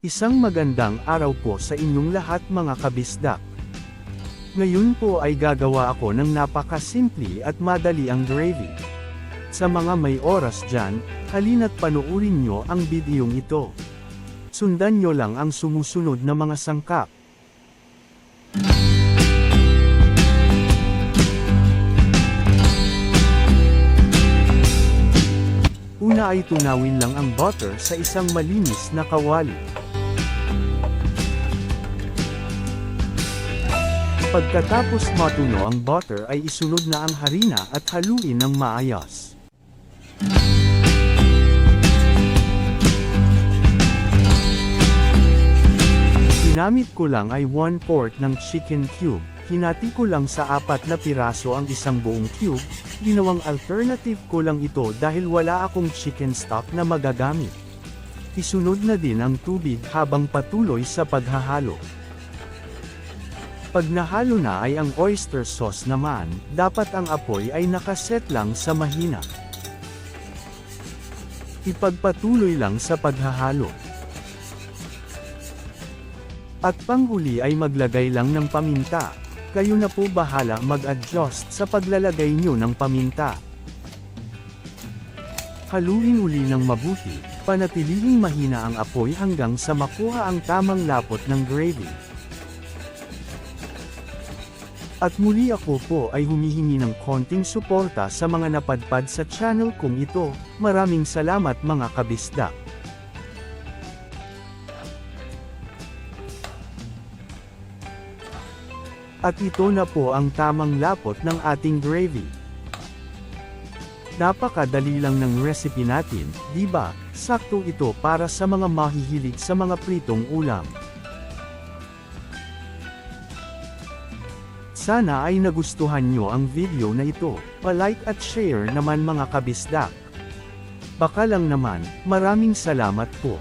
Isang magandang araw po sa inyong lahat mga kabisdak. Ngayon po ay gagawa ako ng napakasimple at madali ang gravy. Sa mga may oras dyan, halina't panuurin nyo ang bidyong ito. Sundan nyo lang ang sumusunod na mga sangkap. Una ay tunawin lang ang butter sa isang malinis na kawali. Pagkatapos matuno ang butter ay isunod na ang harina at haluin ng maayos. Ginamit ko lang ay 1/4 ng chicken cube, hinati ko lang sa 4 na piraso ang isang buong cube, ginawang alternative ko lang ito dahil wala akong chicken stock na magagamit. Isunod na din ang tubig habang patuloy sa paghahalo. Pag nahalo na ay ang oyster sauce naman, dapat ang apoy ay nakaset lang sa mahina. Ipagpatuloy lang sa paghahalo. At panghuli ay maglagay lang ng paminta. Kayo na po bahala mag-adjust sa paglalagay nyo ng paminta. Haluin uli ng mabuti, panatilihing mahina ang apoy hanggang sa makuha ang tamang lapot ng gravy. At muli ako po ay humihingi ng konting suporta sa mga napadpad sa channel kong ito. Maraming salamat mga kabisdak. At ito na po ang tamang lapot ng ating gravy. Napakadali lang ng recipe natin, di ba? Sakto ito para sa mga mahihilig sa mga pritong ulam. Sana ay nagustuhan nyo ang video na ito, pa-like at share naman mga kabisdak. Baka lang naman, maraming salamat po.